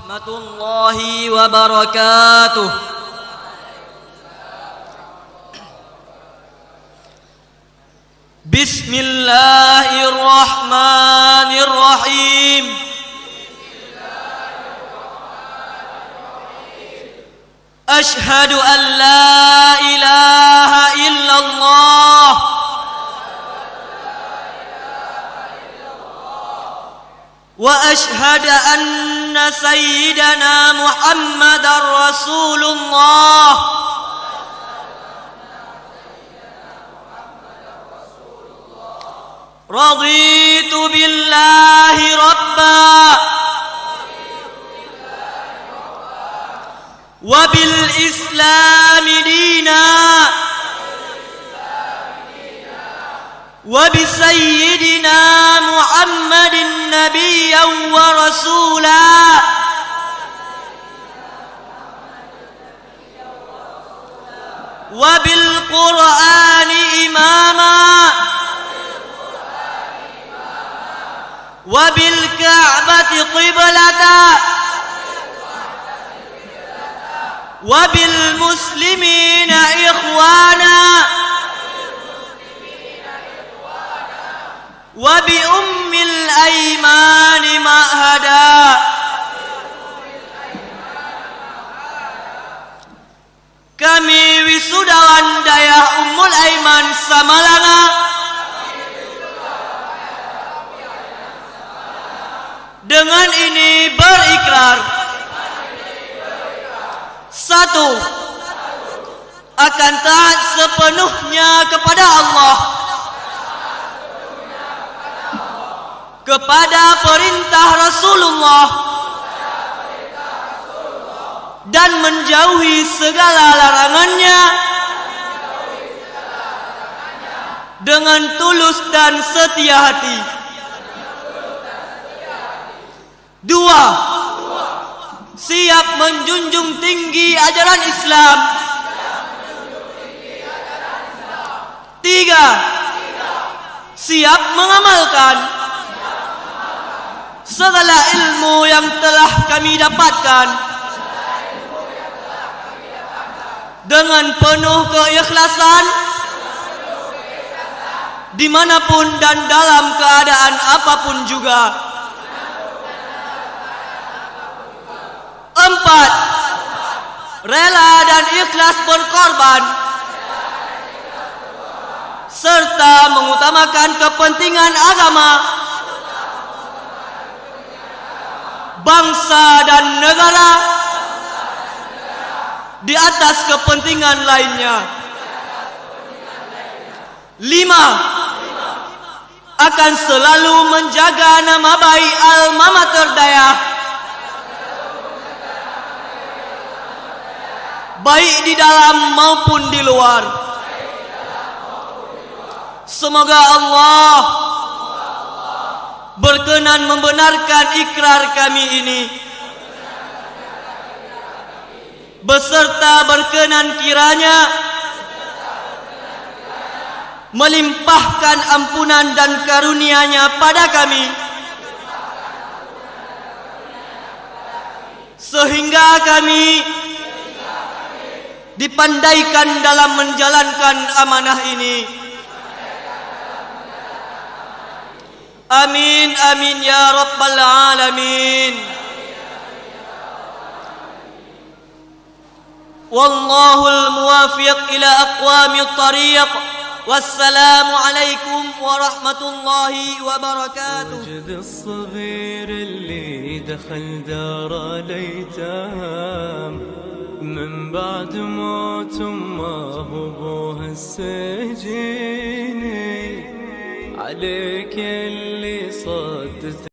warahmatullahi wabarakatuh. Bismillahirrahmanirrahim. Ashhadu an la ilaha illallah wa ashhadu anna sayyidana Muhammadar Rasulullah. Raditu billahi rabba wa bil islam dina wa bi sayyidina Muhammadin nabiyyan wa rasula wa bil qur'ani imama wa bil ka'bati qiblata wa bil muslimina ikhwana wa bi ummil aymani ma'hada. Kami wisudawan dayah Ummul Aiman Samalanga dengan ini berikrar: 1. Akan taat sepenuhnya kepada Allah, kepada perintah Rasulullah, dan menjauhi segala larangannya dengan tulus dan setia hati. 2. Siap menjunjung tinggi ajaran Islam. 3. Siap mengamalkan segala ilmu yang telah kami dapatkan dengan penuh keikhlasan, dimanapun dan dalam keadaan apapun juga. 4. Rela dan ikhlas berkorban serta mengutamakan kepentingan agama, bangsa dan negara di atas kepentingan lainnya. 5. Akan selalu menjaga nama baik alma mater dayah, baik di dalam maupun di luar. Semoga Allah berkenan membenarkan ikrar kami ini, beserta berkenan kiranya melimpahkan ampunan dan karunia-Nya pada kami, sehingga kami dipandaikan dalam menjalankan amanah ini. Amin amin ya rabbal alamin. Wallahul muwafiq ila aqwamit thariq. Wassalamu alaikum warahmatullahi wabarakatuh. وجد الصغير اللي دخل دار الأيتام من بعد موت أمه وأبوها السجين، عليك اللي صدت